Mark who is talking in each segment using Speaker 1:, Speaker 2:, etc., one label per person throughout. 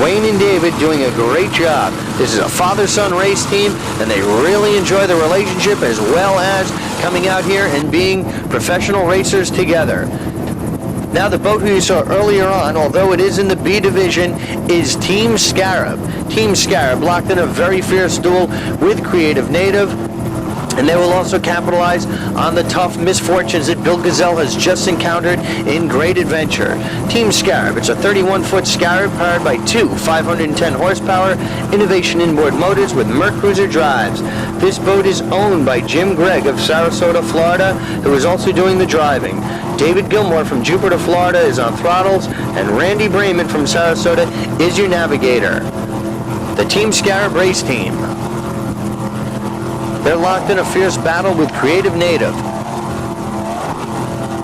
Speaker 1: Wayne and David doing a great job. This is a father-son race team, and they really enjoy the relationship as well as coming out here and being professional racers together. Now the boat who you saw earlier on, although it is in the B division, is Team Scarab. Team Scarab locked in a very fierce duel with Creative Native, and they will also capitalize on the tough misfortunes that Bill Gazelle has just encountered in Great Adventure. Team Scarab, it's a 31-foot Scarab powered by two 510 horsepower Innovation inboard motors with Merc Cruiser drives. This boat is owned by Jim Gregg of Sarasota, Florida, who is also doing the driving. David Gilmore from Jupiter, Florida is on throttles, and Randy Brayman from Sarasota is your navigator. The Team Scarab race team. They're locked in a fierce battle with Creative Native.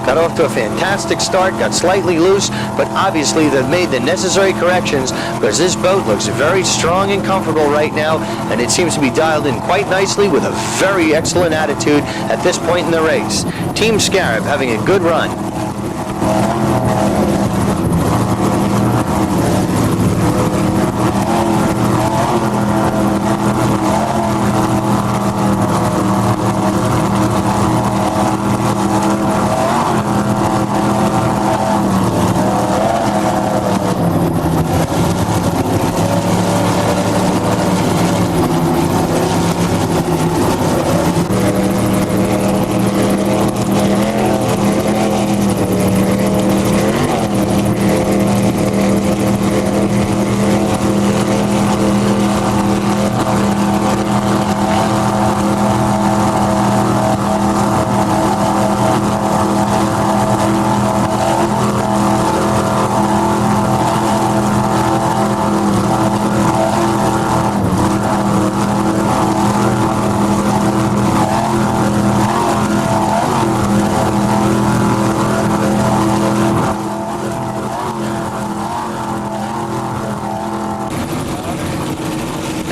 Speaker 1: Got off to a fantastic start, got slightly loose, but obviously they've made the necessary corrections because this boat looks very strong and comfortable right now, and it seems to be dialed in quite nicely with a very excellent attitude at this point in the race. Team Scarab having a good run.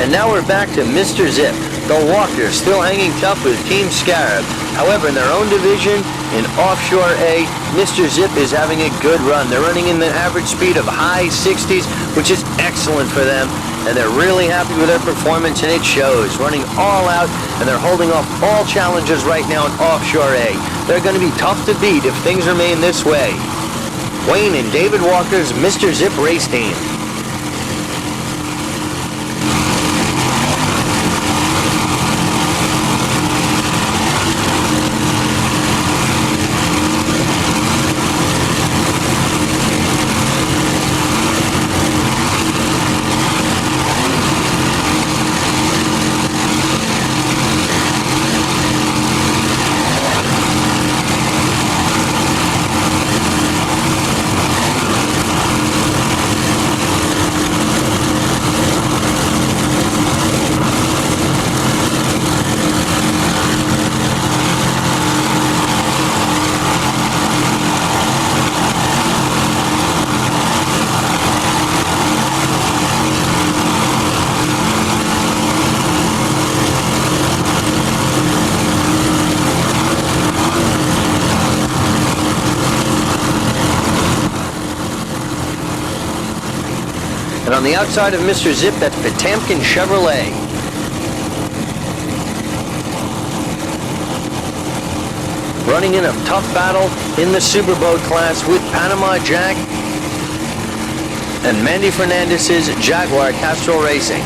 Speaker 1: And now we're back to Mr. Zip. The Walkers still hanging tough with Team Scarab. However, in their own division, in Offshore A, Mr. Zip is having a good run. They're running in the average speed of high 60s, which is excellent for them. And they're really happy with their performance, and it shows. Running all out, and they're holding off all challengers right now in Offshore A. They're going to be tough to beat if things remain this way. Wayne and David Walker's Mr. Zip race team. And on the outside of Mr. Zip, that's Potemkin Chevrolet. Running in a tough battle in the Superboat class with Panama Jack and Mandy Fernandez's Jaguar Castrol Racing.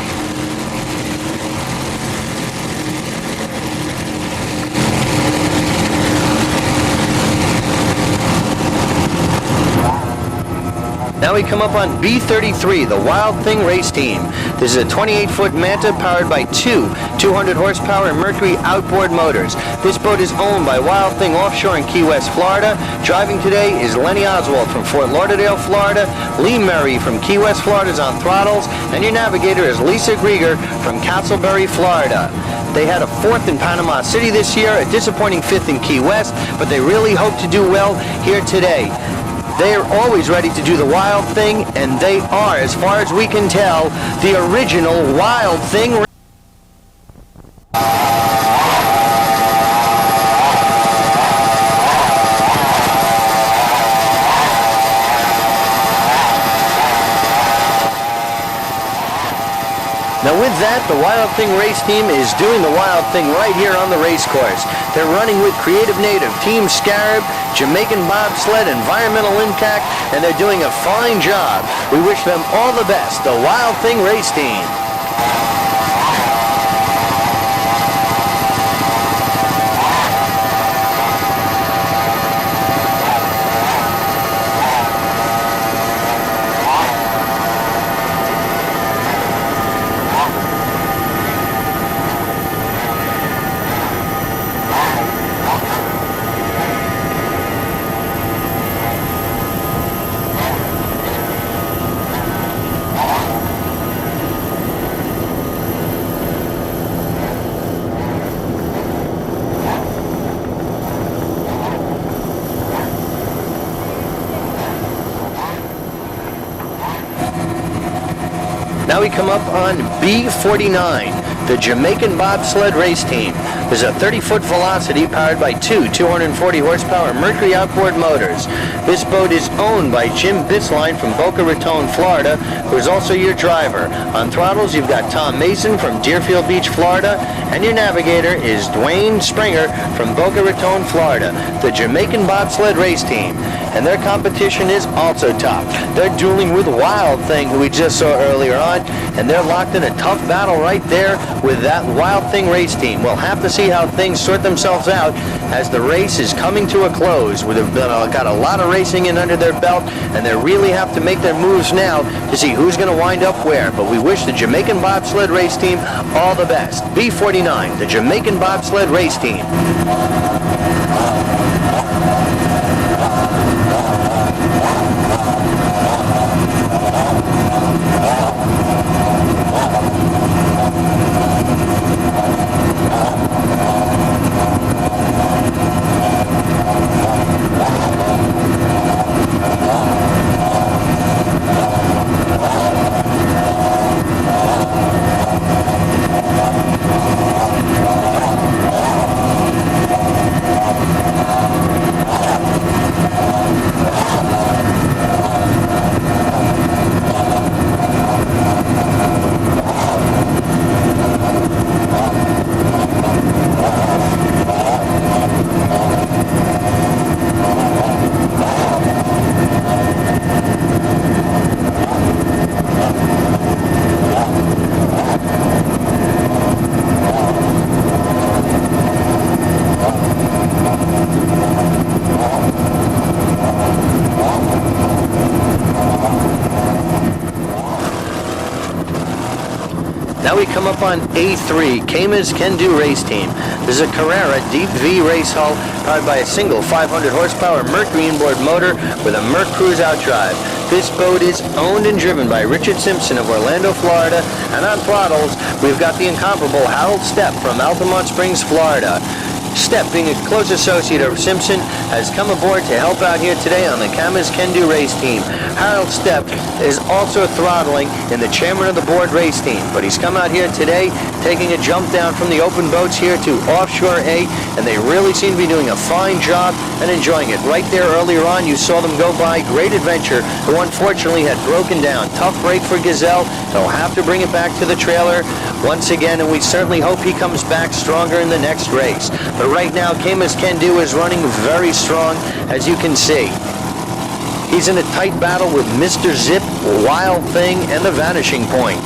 Speaker 1: Now we come up on B33, the Wild Thing race team. This is a 28-foot Manta powered by two 200 horsepower Mercury outboard motors. This boat is owned by Wild Thing Offshore in Key West, Florida. Driving today is Lenny Oswald from Fort Lauderdale, Florida. Lee Murray from Key West, Florida is on throttles. And your navigator is Lisa Grieger from Castleberry, Florida. They had a fourth in Panama City this year, a disappointing fifth in Key West, but they really hope to do well here today. They are always ready to do the Wild Thing, and they are, as far as we can tell, the original Wild Thing. And with that, the Wild Thing race team is doing the Wild Thing right here on the race course. They're running with Creative Native, Team Scarab, Jamaican Bobsled, Environmental Impact, and they're doing a fine job. We wish them all the best, the Wild Thing race team. Now we come up on B49, the Jamaican Bobsled race team. There's a 30-foot velocity powered by two 240 horsepower Mercury outboard motors. This boat is owned by Jim Bisline from Boca Raton, Florida, who is also your driver. On throttles, you've got Tom Mason from Deerfield Beach, Florida, and your navigator is Dwayne Springer from Boca Raton, Florida, the Jamaican Bobsled race team. And their competition is also top. They're dueling with Wild Thing, who we just saw earlier on, and they're locked in a tough battle right there with that Wild Thing race team. We'll have to see how things sort themselves out as the race is coming to a close. They've got a lot of racing in under their belt, and they really have to make their moves now to see who's going to wind up where. But we wish the Jamaican Bobsled race team all the best. B49, the Jamaican Bobsled race team. Now we come up on A3, Kamma's Kandu race team. This is a Carrera Deep V race hull powered by a single 500 horsepower Mercury inboard motor with a Merc Cruise outdrive. This boat is owned and driven by Richard Simpson of Orlando, Florida, and on throttles, we've got the incomparable Harold Stepp from Altamont Springs, Florida. Stepp, being a close associate of Simpson, has come aboard to help out here today on the Kamma's Kandu race team. Harold Stepp is also throttling in the chairman of the board race team, but he's come out here today taking a jump down from the open boats here to Offshore A, and they really seem to be doing a fine job and enjoying it. Right there earlier on, you saw them go by Great Adventure, who unfortunately had broken down. Tough break for Gazelle. They'll have to bring it back to the trailer once again, and we certainly hope he comes back stronger in the next race. But right now, Kamma's Kandu is running very strong, as you can see. He's in a tight battle with Mr. Zip, Wild Thing, and the Vanishing Point.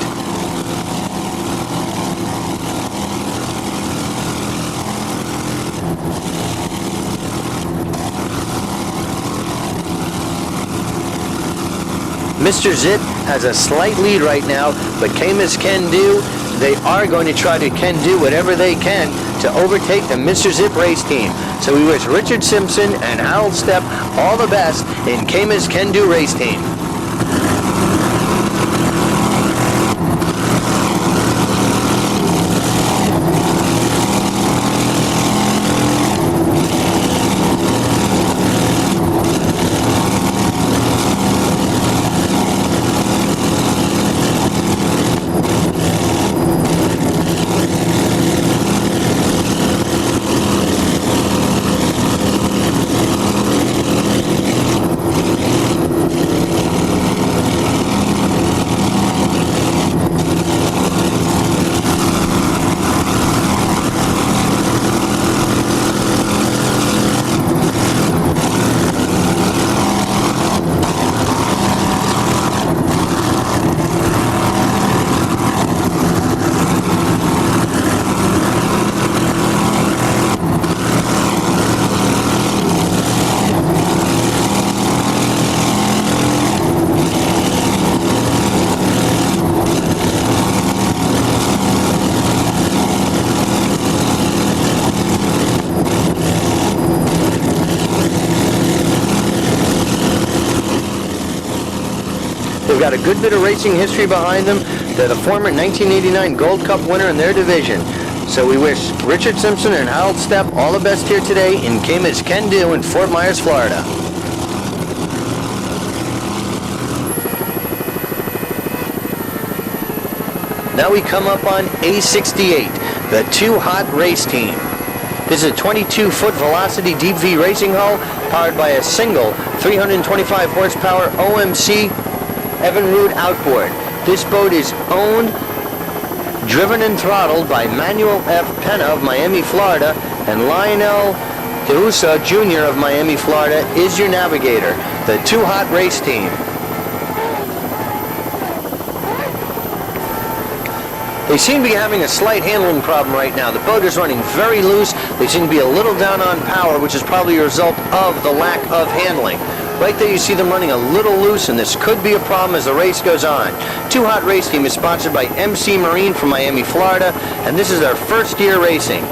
Speaker 1: Mr. Zip has a slight lead right now, but Kamma's Kandu, they are going to try to do whatever they can to overtake the Mr. Zip race team. So we wish Richard Simpson and Harold Stepp all the best in Kamma's Kandu race team. They've got a good bit of racing history behind them. They're the former 1989 Gold Cup winner in their division. So we wish Richard Simpson and Harold Stepp all the best here today in Kamma's Kandu in Fort Myers, Florida. Now we come up on A68, the Too Hot race team. This is a 22-foot Velocity Deep V racing hull powered by a single 325 horsepower OMC Evinrude outboard. This boat is owned, driven and throttled by Manuel F. Penna of Miami, Florida, and Lionel DeUsa Jr. of Miami, Florida is your navigator. The Too Hot race team. They seem to be having a slight handling problem right now. The boat is running very loose. They seem to be a little down on power, which is probably a result of the lack of handling. Right there you see them running a little loose, and this could be a problem as the race goes on. Too Hot Race Team is sponsored by MC Marine from Miami, Florida, and this is their first year racing.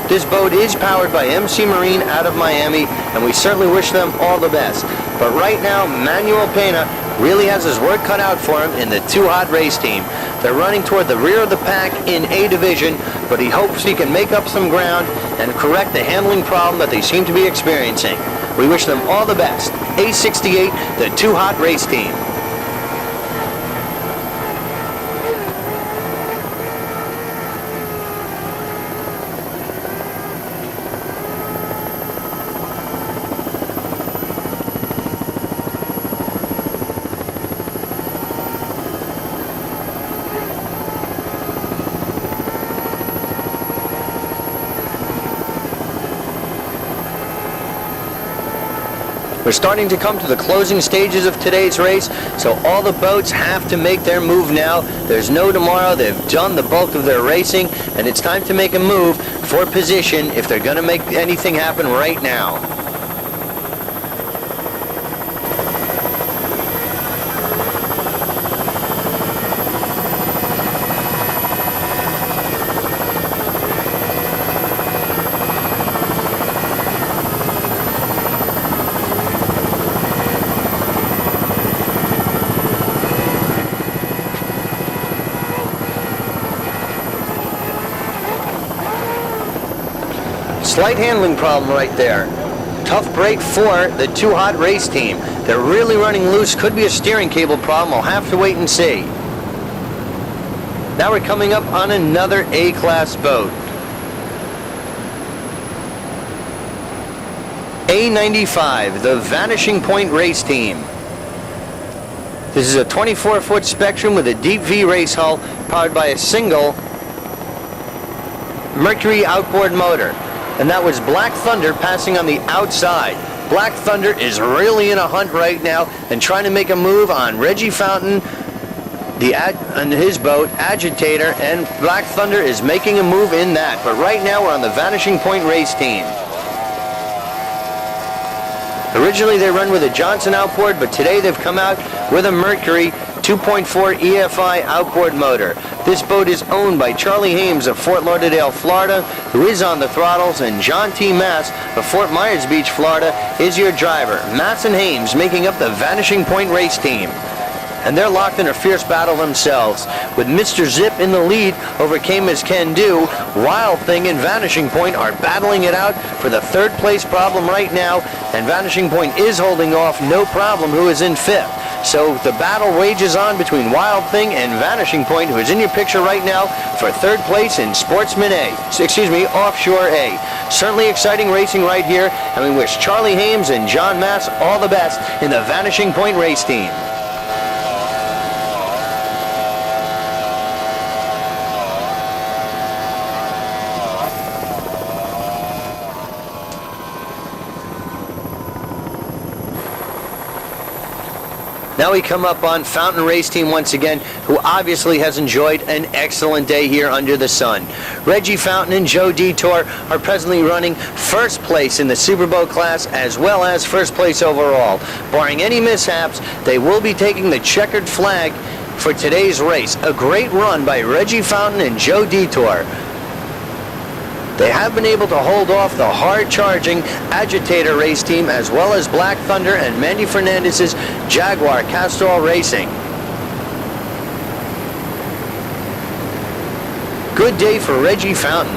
Speaker 1: This boat is powered by MC Marine out of Miami, and we certainly wish them all the best. But right now, Manuel Pena really has his work cut out for him in the Too Hot Race Team. They're running toward the rear of the pack in A division, but he hopes he can make up some ground and correct the handling problem that they seem to be experiencing. We wish them all the best. A68, the Too Hot Race Team. We're starting to come to the closing stages of today's race, so all the boats have to make their move now. There's no tomorrow. They've done the bulk of their racing, and it's time to make a move for position if they're going to make anything happen right now. Slight handling problem right there. Tough break for the Too Hot Race Team. They're really running loose. Could be a steering cable problem. I'll have to wait and see. Now we're coming up on another A-class boat. A95, the Vanishing Point race team. This is a 24-foot Spectrum with a deep V race hull powered by a single Mercury outboard motor. And that was Black Thunder passing on the outside. Black Thunder is really in a hunt right now and trying to make a move on Reggie Fountain, on his boat, Agitator, and Black Thunder is making a move in that. But right now we're on the Vanishing Point race team. Originally they run with a Johnson outboard, but today they've come out with a Mercury 2.4 EFI outboard motor. This boat is owned by Charlie Hames of Fort Lauderdale, Florida, who is on the throttles, and John T. Mass of Fort Myers Beach, Florida, is your driver. Mass and Hames making up the Vanishing Point race team. And they're locked in a fierce battle themselves, with Mr. Zip in the lead over Kamma's Kandu. Wild Thing and Vanishing Point are battling it out for the third place problem right now, and Vanishing Point is holding off No Problem, who is in fifth. So the battle wages on between Wild Thing and Vanishing Point, who is in your picture right now for third place in Offshore A. Certainly exciting racing right here, and we wish Charlie Hames and John Mass all the best in the Vanishing Point race team. Now we come up on Fountain Race Team once again, who obviously has enjoyed an excellent day here under the sun. Reggie Fountain and Joe Detour are presently running first place in the Superboat class as well as first place overall. Barring any mishaps, they will be taking the checkered flag for today's race. A great run by Reggie Fountain and Joe Detour. They have been able to hold off the hard-charging Agitator race team as well as Black Thunder and Mandy Fernandez's Jaguar Castrol Racing. good day for Reggie Fountain.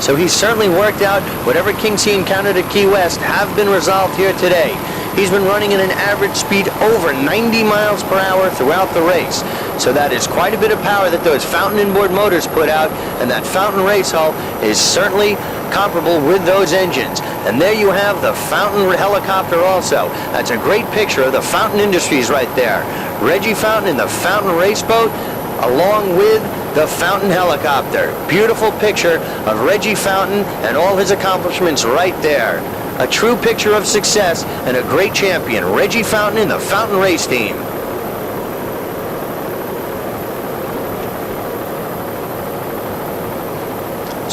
Speaker 1: So he's certainly worked out whatever kinks he encountered at Key West have been resolved here today. He's been running at an average speed over 90 miles per hour throughout the race. So that is quite a bit of power that those Fountain inboard motors put out, and that Fountain race hull is certainly comparable with those engines. And there you have the Fountain helicopter also. That's a great picture of the Fountain Industries right there. Reggie Fountain in the Fountain race boat along with the Fountain helicopter. Beautiful picture of Reggie Fountain and all his accomplishments right there. A true picture of success and a great champion, Reggie Fountain in the Fountain race team.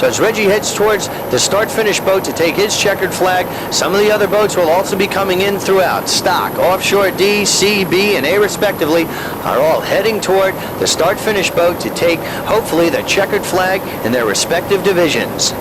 Speaker 1: So as Reggie heads towards the start-finish boat to take his checkered flag, some of the other boats will also be coming in throughout. Stock, Offshore D, C, B, and A respectively are all heading toward the start-finish boat to take, hopefully, the checkered flag in their respective divisions.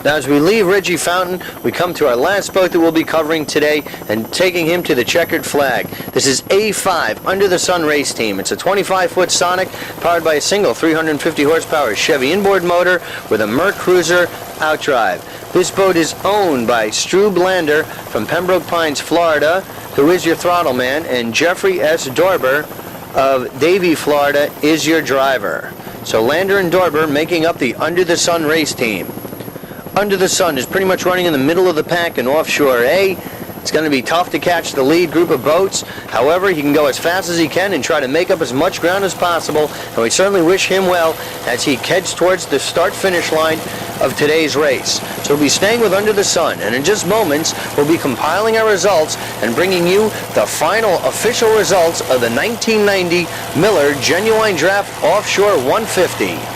Speaker 1: Now as we leave Reggie Fountain, we come to our last boat that we'll be covering today and taking him to the checkered flag. This is A5 Under the Sun race team. It's a 25-foot Sonic powered by a single 350 horsepower Chevy inboard motor with a Merc Cruiser outdrive. This boat is owned by Stu Blander from Pembroke Pines, Florida, who is your throttle man, and Jeffrey S. Dorber of Davie, Florida, is your driver. So Lander and Dorber making up the Under the Sun race team. Under the Sun is pretty much running in the middle of the pack in Offshore A. It's going to be tough to catch the lead group of boats. However, he can go as fast as he can and try to make up as much ground as possible, and we certainly wish him well as he heads towards the start-finish line of today's race. So we'll be staying with Under the Sun, and in just moments we'll be compiling our results and bringing you the final official results of the 1990 Miller Genuine Draft Offshore 150.